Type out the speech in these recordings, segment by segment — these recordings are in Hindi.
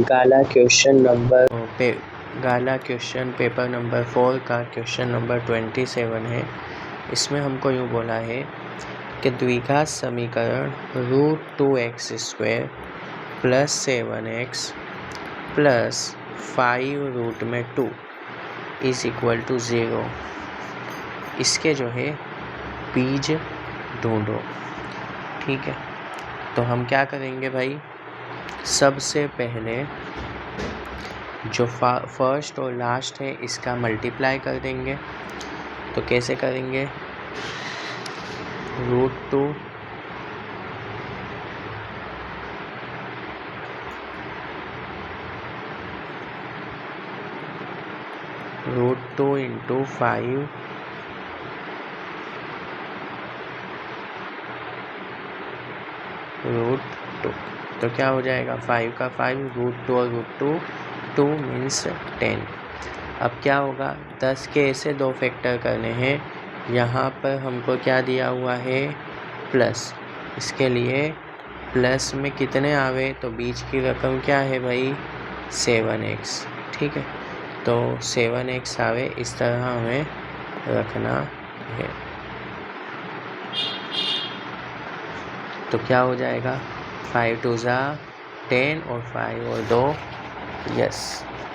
गाला क्वेश्चन पेपर नंबर 4 का क्वेश्चन नंबर 27 है। इसमें हमको यूँ बोला है कि द्विघात समीकरण √2x² + 7x + 5√2 = 0। इसके जो है बीज ढूंढो। ठीक है, तो हम क्या करेंगे भाई, सबसे पहले जो फर्स्ट और लास्ट है इसका मल्टीप्लाई कर देंगे। तो कैसे करेंगे, √2 × 5 √2, तो क्या हो जाएगा 5 का 5, √2 और √2 2 मीन्स 10। अब क्या होगा, 10 के ऐसे दो फैक्टर करने हैं। यहाँ पर हमको क्या दिया हुआ है, प्लस। इसके लिए प्लस में कितने आवे, तो बीच की रकम क्या है भाई, 7x। ठीक है, तो 7x आवे, इस तरह हमें रखना है। तो क्या हो जाएगा, 5 2 = 10 और 5 और 2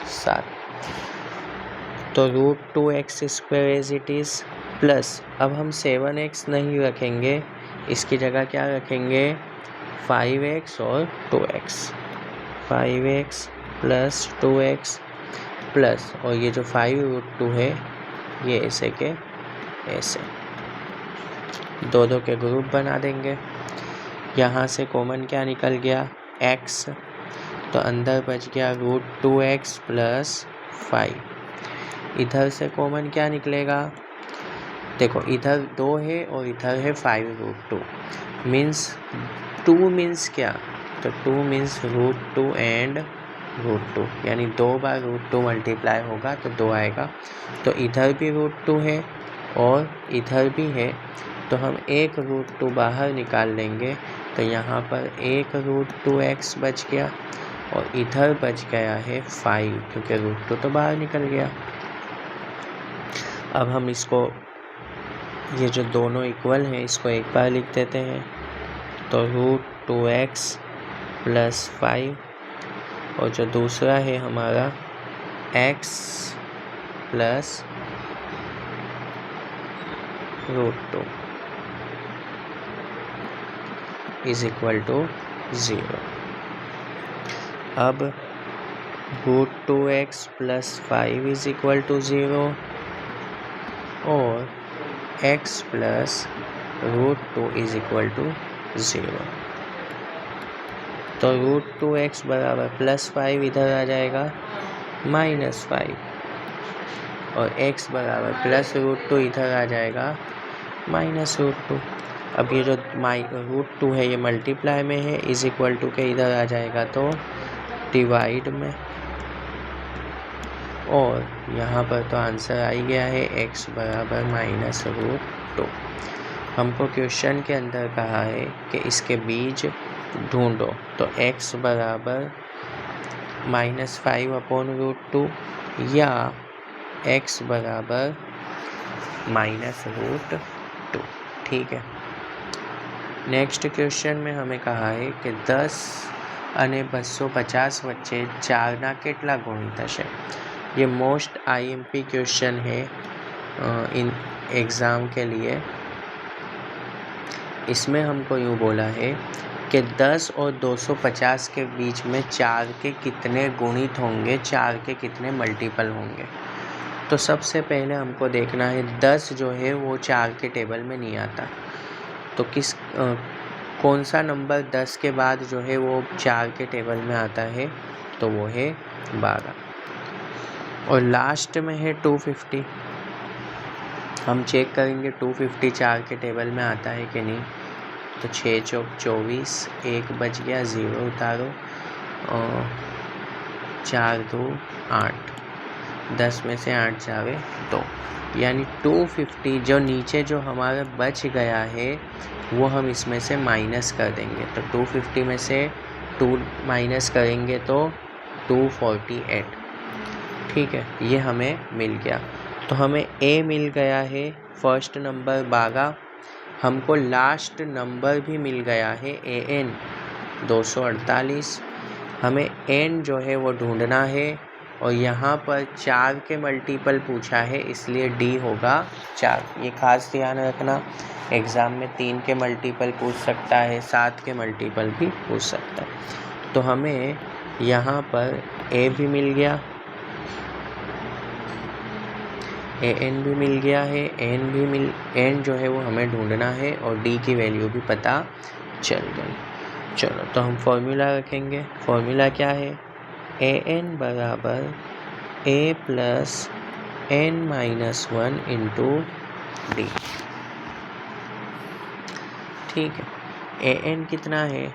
7। तो √2x² as it is plus, अब हम 7x नहीं रखेंगे, इसकी जगह क्या रखेंगे, 5x और 2x। 5x + 2x प्लस, और ये जो 5√2 है ये ऐसे के ऐसे दो के ग्रुप बना देंगे। यहाँ से कॉमन क्या निकल गया, x, तो अंदर बच गया √2x + 5। इधर से कॉमन क्या निकलेगा, देखो इधर 2 है और इधर है 5√2, मीन्स 2 मीन्स क्या, तो 2 मीन्स √2 एंड √2, यानी 2 बार √2 मल्टीप्लाई होगा तो 2 आएगा। तो इधर भी √2 है और इधर भी है, तो हम एक √2 बाहर निकाल लेंगे। तो यहाँ पर एक √2x बच गया और इधर बच गया है 5, क्योंकि √2 तो बाहर निकल गया। अब हम इसको, ये जो दोनों इक्वल हैं, इसको एक बार लिख देते हैं। तो √2x + 5, और जो दूसरा है हमारा x + √2 = 0। अब √2x + 5 = 0 और x + √2 = 0। तो √2x = +5 इधर आ जाएगा -5, और x + √2 इधर आ जाएगा -√2। अब ये जो √2 है ये मल्टीप्लाई में है, = के इधर आ जाएगा तो डिवाइड में, और यहाँ पर तो आंसर आ ही गया है, x = -√2। हमको क्वेश्चन के अंदर कहा है कि इसके बीज ढूंढो। तो x = -5/√2 या x = -√2। ठीक है, नेक्स्ट क्वेश्चन में हमें कहा है कि 10 અને 250 વચ્ચે 4ના કેટલા ગુણ થશે। ये मोस्ट IMP क्वेश्चन है इन एग्ज़ाम के लिए। इसमें हमको यूँ बोला है कि 10 और 250 के बीच में 4 के कितने गुणित होंगे, 4 के कितने मल्टीपल होंगे। तो सबसे पहले हमको देखना है 10 जो है वो 4 के टेबल में नहीं आता, तो कौन सा नंबर 10 के बाद जो है वो 4 के टेबल में आता है, तो वो है 12। और लास्ट में है 250। हम चेक करेंगे 250 4 के टेबल में आता है कि नहीं। तो 6 चौक 24, 1 बच गया, 0 उतारो, और 4 2 8, 10 में से 8 जावे 2, यानी 250 जो नीचे जो हमारा बच गया है वो हम इसमें से माइनस कर देंगे। तो 250 में से 2 माइनस करेंगे तो 248। ठीक है, ये हमें मिल गया। तो हमें ए मिल गया है, फर्स्ट नंबर 12। हमको लास्ट नंबर भी मिल गया है AN 248। हमें N जो है वो ढूंढना है, और यहाँ पर 4 के मल्टीपल पूछा है, इसलिए D होगा 4। ये खास ध्यान रखना, एग्ज़ाम में 3 के मल्टीपल पूछ सकता है, 7 के मल्टीपल भी पूछ सकता है। तो हमें यहाँ पर A भी मिल गया, AN भी मिल गया है, N जो है वो हमें ढूंढना है, और D की वैल्यू भी पता चल गई। चलो, तो हम फॉर्मूला रखेंगे। फॉर्मूला क्या है? AN बराबर A plus N-1 into D। ठीक है, AN कितना है?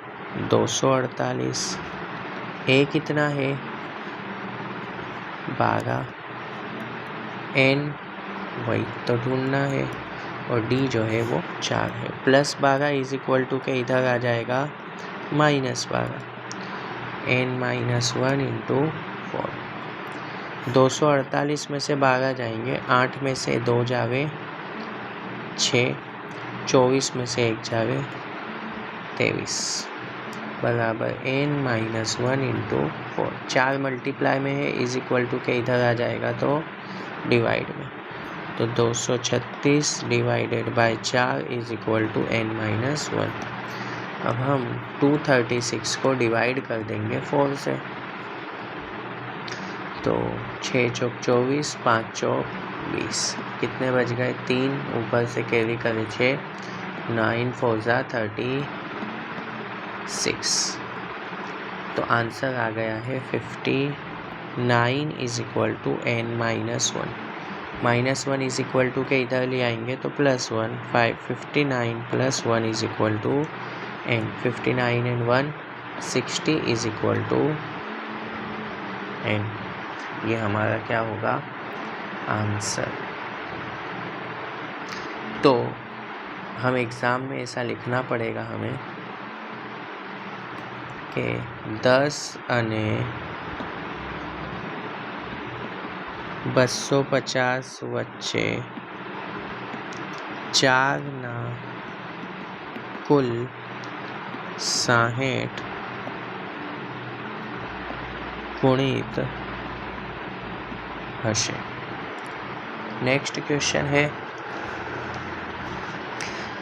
248। A कितना है? 12। N वही तो ढूंढना है, और D जो है वो 4 है। प्लस 12 इज इक्वल टू के इधर आ जाएगा -12। N-1 into 4। 248 में से 12 जाएंगे, 8 में से 2 जावे 6, 24 में से 1 जावे 23 बराबर N-1 इंटू 4। 4 मल्टीप्लाई में है, इज इक्वल टू के इधर आ जाएगा तो डिवाइड में, तो 236 divided by 4 is equal to N-1। अब हम 236 को डिवाइड कर देंगे 4 से, तो 6 चौक 24, 5 चौक 20, कितने बच गए? 3, ऊपर से कैरी करें 6, 9 4 जा 36। तो आंसर आ गया है 59 is equal to N-1। -1 is equal to के इधर ले आएंगे तो +1, 59 + 1 is equal to N। 59 and 1 60 is equal to N। ये हमारा क्या होगा? आंसर। तो हम एग्ज़ाम में ऐसा लिखना पड़ेगा हमें कि 10 અને 250 વચ્ચે 4ના કુલ 60 गुणित हशे। नेक्स्ट क्वेश्चन है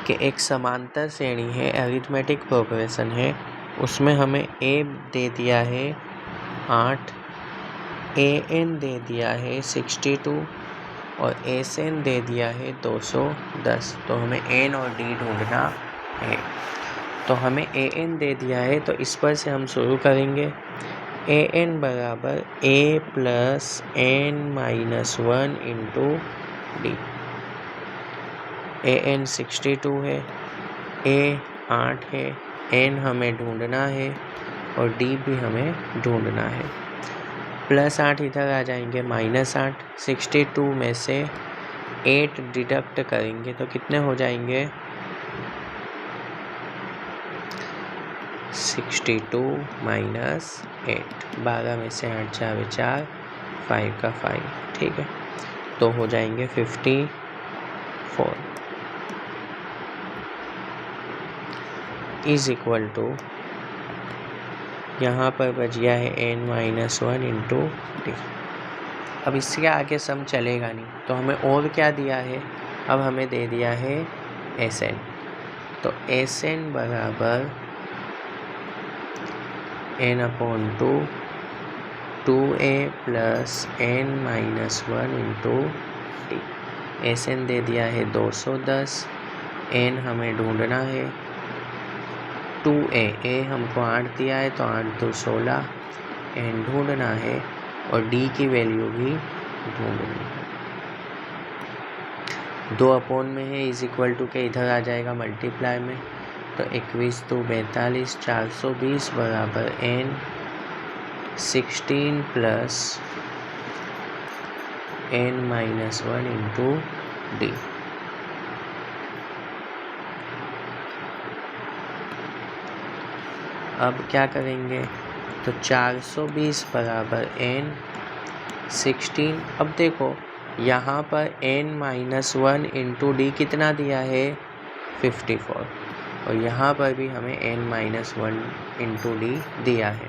कि एक समांतर श्रेणी है, अरिथमेटिक प्रोग्रेशन है, उसमें हमें A दे दिया है 8, AN दे दिया है 62 और SN दे दिया है 210। तो हमें N और D ढूंढना है। तो हमें AN दे दिया है, तो इस पर से हम शुरू करेंगे। AN बराबर A plus N-1 into D। AN 62 है, A 8 है, N हमें ढूंढना है और D भी हमें ढूंढना है। +8 इधर आ जाएंगे, -8। 62 में से 8 डिडक्ट करेंगे तो कितने हो जाएंगे? 62 माइनस 8। 12 में से 8 जावे 4, 5 का 5। ठीक है, तो हो जाएंगे 54 इज इक्वल टू, यहाँ पर बच गया है N-1 इंटू D। अब इसके आगे सम चलेगा नहीं, तो हमें और क्या दिया है? अब हमें दे दिया है SN। तो SN बराबर N/2 2A plus N-1 into D। SN दे दिया है 210, N हमें ढूंढना है 2A, A हमको 8 दिया है तो 8 2 16, N ढूंढना है और D की वैल्यू भी ढूंढनी है। 2 में है, इज इक्वल टू के इधर आ जाएगा मल्टीप्लाई में, तो 21 2 42, 420 बराबर N 16 plus N-1 into D। अब क्या करेंगे? तो 420 बराबर n 16। अब देखो यहाँ पर n-1 इंटू डी कितना दिया है 54, और यहाँ पर भी हमें n-1 इंटू डी दिया है।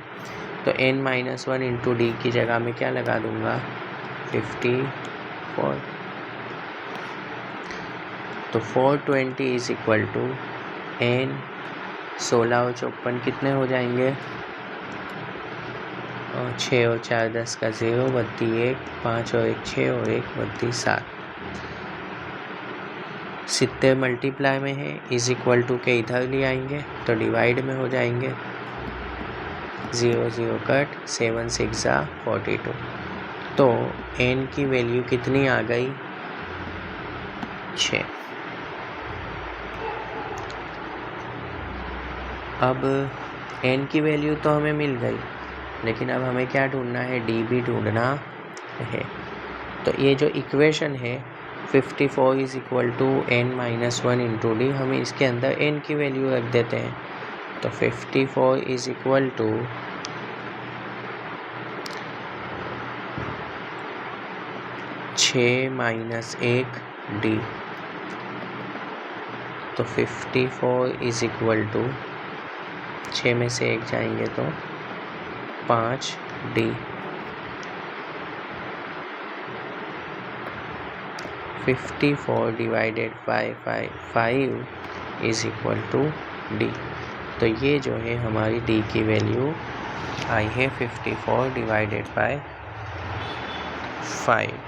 तो n-1 इंटू डी की जगह में क्या लगा दूंगा 54। तो 420 इज इक्वल टू n 16 और 54 कितने हो जाएंगे, और 6 और 4 10 का 0 बत्ती 1, 5 और 1 6 और 1 बत्ती 7। 70 मल्टीप्लाई में है, इज इक्वल टू के इधर ले आएंगे तो डिवाइड में हो जाएंगे, 0 0 कट, 7 6 42। तो n की वैल्यू कितनी आ गई 6। अब n की वैल्यू तो हमें मिल गई, लेकिन अब हमें क्या ढूंढना है, d भी ढूंढना है। तो ये जो इक्वेशन है 54 is equal to n-1 into D, हम इसके अंदर n की वैल्यू रख देते हैं। तो 54 is equal to 6 minus 1 D. तो 54 इज इक्वल टू 6 में से 1 जाएंगे तो 5 D. 54 divided by 5 is equal to D. तो ये जो है हमारी डी की वैल्यू आई है 54 डिवाइडेड बाय 5।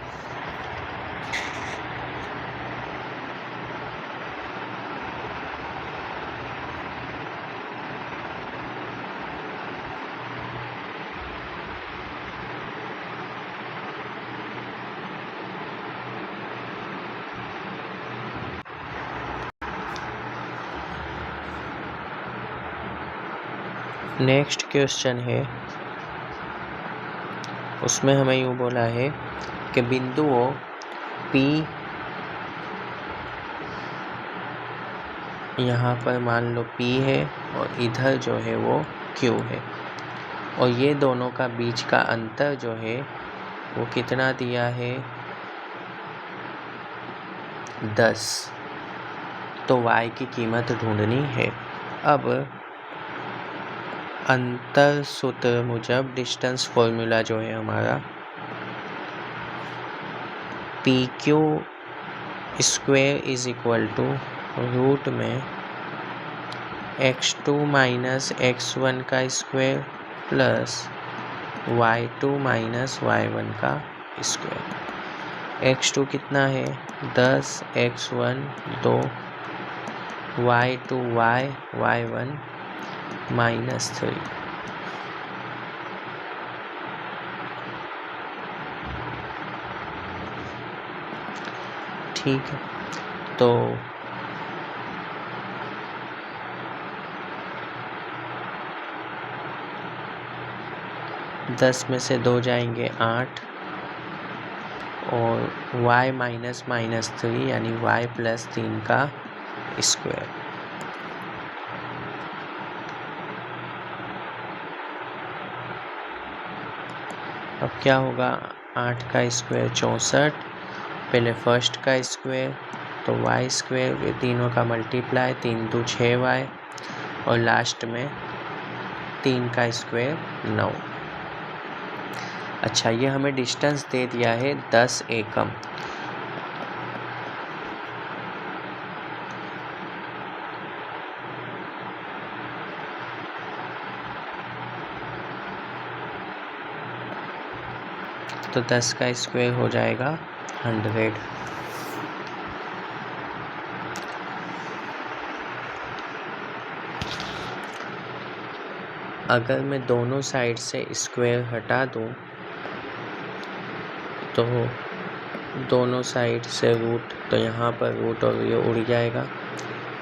नेक्स्ट क्वेश्चन है, उसमें हमें यूँ बोला है कि बिंदुओं P, यहाँ पर मान लो P है और इधर जो है वो Q है, और ये दोनों का बीच का अंतर जो है वो कितना दिया है 10। तो y की कीमत ढूंढनी है। अब अंतर सूत्र मुजब डिस्टेंस फॉर्मूला जो है हमारा PQ square is equal to root में x2 माइनस x1 का square plus y2 minus y1 का स्क्वायर। x2 कितना है 10, x1 2, y2 y1 -3। ठीक है, तो दस में से 2 जाएंगे 8, और y माइनस -3 यानी y प्लस 3 का स्क्वायर। अब क्या होगा, 8 का स्क्वायर 64, पहले फर्स्ट का स्क्वायर तो y स्क्वायर, ये तीनों का मल्टीप्लाई, 3 2 6y, और लास्ट में 3 का स्क्वायर 9। अच्छा, ये हमें डिस्टेंस दे दिया है 10 एकम। तो 10 का स्क्वायर हो जाएगा 100। अगर मैं दोनों साइड से स्क्वायर हटा दूं तो दोनों साइड से रूट, तो यहाँ पर रूट और ये उड़ जाएगा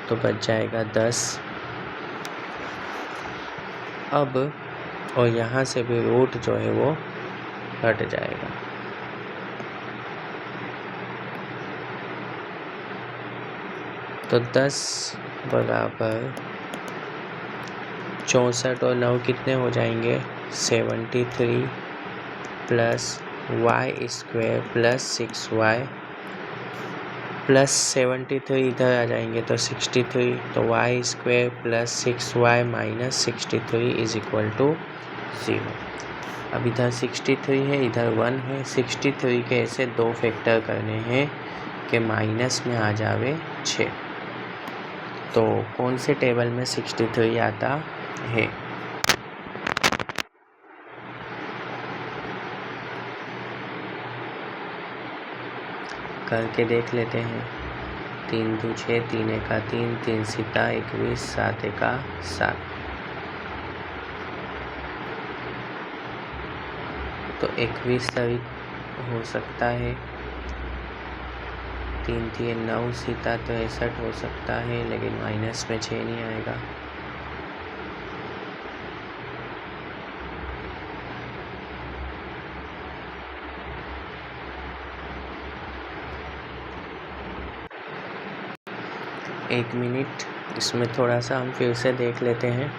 तो बच जाएगा 10। अब और यहाँ से भी रूट जो है वो हट जाएगा। तो 10 बराबर 64 और 9 कितने हो जाएंगे 73 plus Y square plus 6y plus 73 इधर आ जाएंगे तो 63, तो Y square plus 6y minus 63 is equal to 0। अब इधर 63 है, इधर 1 है। 63 के ऐसे दो फैक्टर करने हैं कि माइनस में आ जावे 6। तो कौन से टेबल में 63 आता है? करके देख लेते हैं। 3 2 6, 3 एका 3, 3 सीता 21, 7 एका 7। तो 21 तारीख हो सकता है। 3 3 9 सीता 63 हो सकता है, लेकिन माइनस में 6 नहीं आएगा। एक मिनट, इसमें थोड़ा सा हम फिर से देख लेते हैं।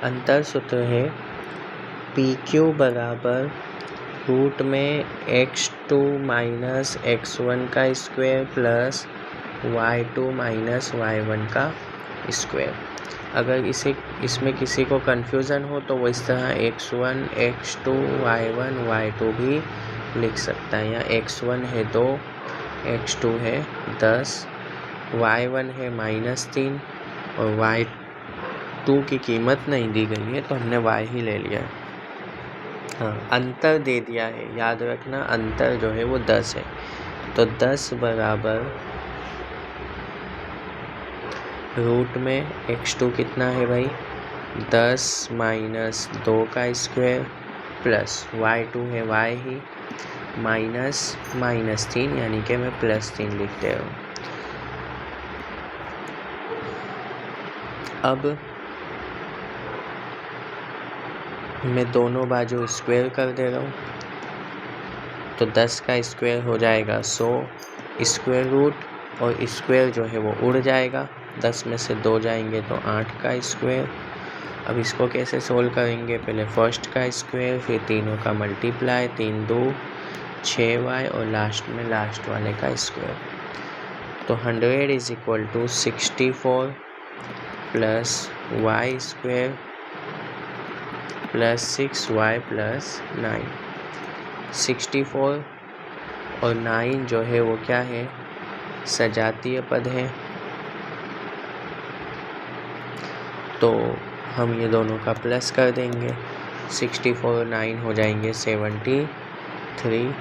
अंतर सूत्र है PQ बराबर रूट में x2 माइनस x1 का square plus y2 minus y1 का स्क्वायर। अगर इसमें किसी को कन्फ्यूज़न हो तो वो इस तरह x1 x2 y1 y2 भी लिख सकता है। यहाँ x1 है 2, x2 है 10, y1 है -3 और y2 की कीमत नहीं दी गई है, तो हमने y ही ले लिया है। हाँ, अंतर दे दिया है, याद रखना अंतर जो है वो 10 है। तो 10 बराबर रूट में x2 कितना है भाई? 10 माइनस 2 का स्क्वायर प्लस y2 है y ही माइनस -3, यानी कि मैं +3 लिख दे रहा हूँ। अब मैं दोनों बाजू स्क्वायर कर दे रहा हूँ, तो 10 का स्क्वायर हो जाएगा 100, स्क्वायर रूट और स्क्वायर जो है वो उड़ जाएगा। 10 में से 2 जाएंगे तो 8 का स्क्वायर। अब इसको कैसे सोल्व करेंगे? पहले फर्स्ट का स्क्वायर, फिर तीनों का मल्टीप्लाई, 3 2 6y और लास्ट में लास्ट वाले का स्क्वायर। तो 100 is equal to 64 plus y square plus 6y plus 9। 64 और 9 जो है वो क्या है? सजातीय पद है, तो हम ये दोनों का प्लस कर देंगे। 64 और 9 हो जाएंगे 73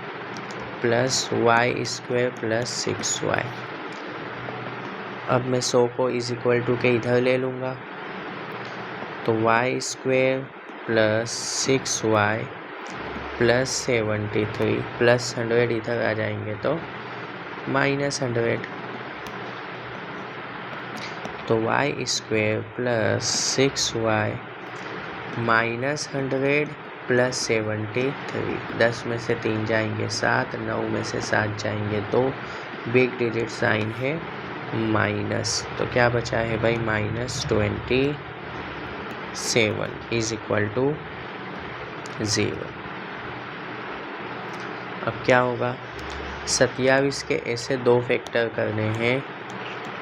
plus y square plus 6y। अब मैं 100 को इज इक्वल टू के इधर ले लूँगा, तो y square plus 6y plus 73 plus 100 इधर आ जाएंगे तो -100। तो y square plus 6y minus 100 plus 73। 10 में से 3 जाएंगे 7, 9 में से 7 जाएंगे 2, बिग डिजिट साइन है माइनस। तो क्या बचा है भाई? -27 इज इक्वल टू 0। अब क्या होगा? 27 के ऐसे दो फैक्टर करने हैं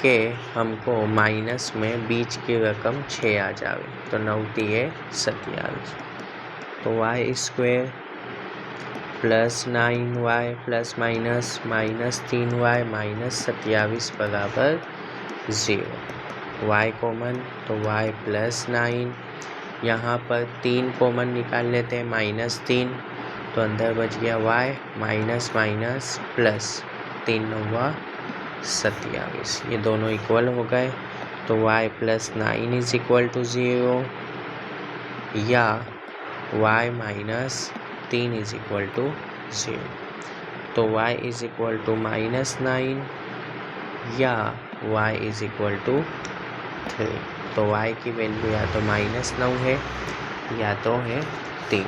कि हमको माइनस में बीच की रकम 6 आ जावे। तो 9 है 27। तो y square plus 9y plus minus -3y minus 27 बराबर 0। y कॉमन, तो y प्लस 9, यहाँ पर 3 कॉमन निकाल लेते हैं -3, तो अंदर बच गया y माइनस माइनस प्लस 3 9 27। ये दोनों इक्वल हो गए, तो y plus 9 is equal to 0 या y minus 3 is equal to 0। तो y इज इक्वल टू -9 या y इज इक्वल टू 3। तो y की वैल्यू या तो -9 है या तो है 3।